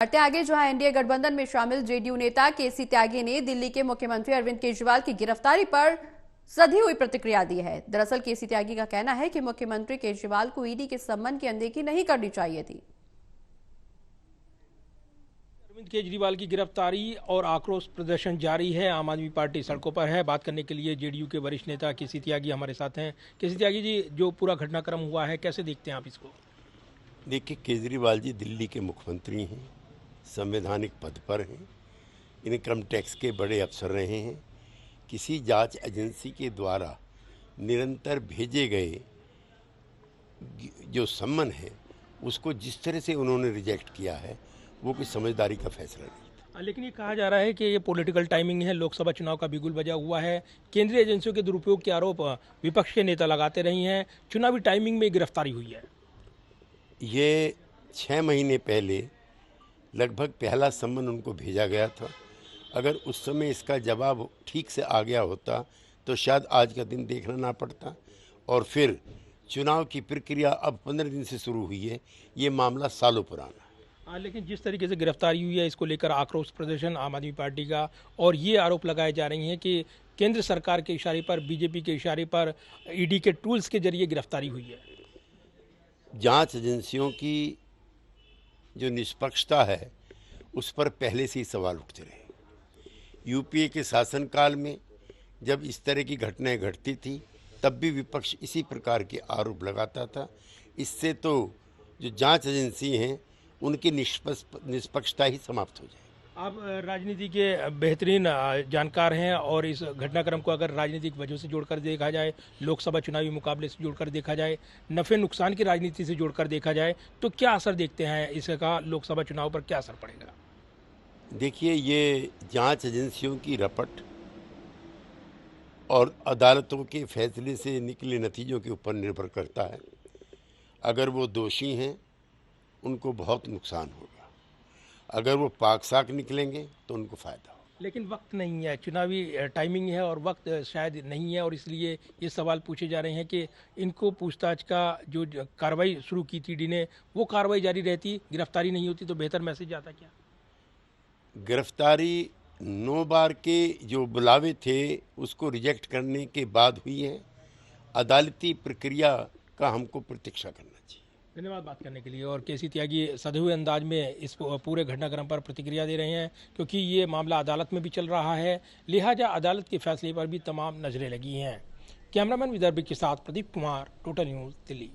बढ़ते आगे, जहां एनडीए गठबंधन में शामिल जेडीयू नेता केसी त्यागी ने दिल्ली के मुख्यमंत्री अरविंद केजरीवाल की गिरफ्तारी पर सधी हुई प्रतिक्रिया दी है। दरअसल केसी त्यागी का कहना है कि मुख्यमंत्री केजरीवाल को ईडी के सम्मन की अनदेखी नहीं करनी चाहिए थी। अरविंद केजरीवाल की गिरफ्तारी और आक्रोश प्रदर्शन जारी है। आम आदमी पार्टी सड़कों पर है। बात करने के लिए जेडीयू के वरिष्ठ नेता केसी त्यागी हमारे साथ हैं। केसी त्यागी जी, जो पूरा घटनाक्रम हुआ है, कैसे देखते हैं आप इसको? देखिए, केजरीवाल जी दिल्ली के मुख्यमंत्री हैं, संवैधानिक पद पर हैं, इनकम टैक्स के बड़े अफसर रहे हैं। किसी जांच एजेंसी के द्वारा निरंतर भेजे गए जो सम्मन है, उसको जिस तरह से उन्होंने रिजेक्ट किया है, वो कोई समझदारी का फैसला नहीं। लेकिन ये कहा जा रहा है कि ये पॉलिटिकल टाइमिंग है, लोकसभा चुनाव का बिगुल बजा हुआ है। केंद्रीय एजेंसियों के दुरुपयोग के आरोप विपक्ष के नेता लगाते रही हैं। चुनावी टाइमिंग में गिरफ्तारी हुई है। ये 6 महीने पहले लगभग पहला सम्मन उनको भेजा गया था। अगर उस समय इसका जवाब ठीक से आ गया होता तो शायद आज का दिन देखना ना पड़ता। और फिर चुनाव की प्रक्रिया अब 15 दिन से शुरू हुई है। ये मामला सालों पुराना है। लेकिन जिस तरीके से गिरफ्तारी हुई है, इसको लेकर आक्रोश प्रदर्शन आम आदमी पार्टी का, और ये आरोप लगाए जा रही हैं कि केंद्र सरकार के इशारे पर, बीजेपी के इशारे पर ईडी के टूल्स के जरिए गिरफ्तारी हुई है। जांच एजेंसियों की जो निष्पक्षता है, उस पर पहले से ही सवाल उठते रहे। यूपीए के शासनकाल में जब इस तरह की घटनाएं घटती थी, तब भी विपक्ष इसी प्रकार के आरोप लगाता था। इससे तो जो जांच एजेंसी हैं, उनकी निष्पक्षता ही समाप्त हो जाए। आप राजनीति के बेहतरीन जानकार हैं, और इस घटनाक्रम को अगर राजनीतिक वजह से जोड़कर देखा जाए, लोकसभा चुनावी मुकाबले से जोड़कर देखा जाए, नफ़े नुकसान की राजनीति से जोड़कर देखा जाए, तो क्या असर देखते हैं इसका? लोकसभा चुनाव पर क्या असर पड़ेगा? देखिए, ये जांच एजेंसियों की रपट और अदालतों के फैसले से निकले नतीजों के ऊपर निर्भर करता है। अगर वो दोषी हैं, उनको बहुत नुकसान होगा। अगर वो पाक साक निकलेंगे तो उनको फ़ायदा हो। लेकिन वक्त नहीं है, चुनावी टाइमिंग है और वक्त शायद नहीं है, और इसलिए ये सवाल पूछे जा रहे हैं कि इनको पूछताछ का जो कार्रवाई शुरू की थी ईडी ने, वो कार्रवाई जारी रहती, गिरफ्तारी नहीं होती तो बेहतर मैसेज आता क्या? गिरफ्तारी 9 बार के जो बुलावे थे, उसको रिजेक्ट करने के बाद हुई है। अदालती प्रक्रिया का हमको प्रतीक्षा करना चाहिए। धन्यवाद बात करने के लिए। और केसी त्यागी सधे हुए अंदाज में इस पूरे घटनाक्रम पर प्रतिक्रिया दे रहे हैं, क्योंकि ये मामला अदालत में भी चल रहा है, लिहाजा अदालत के फैसले पर भी तमाम नजरें लगी हैं। कैमरामैन विदर्भ के साथ प्रदीप कुमार, टोटल न्यूज़, दिल्ली।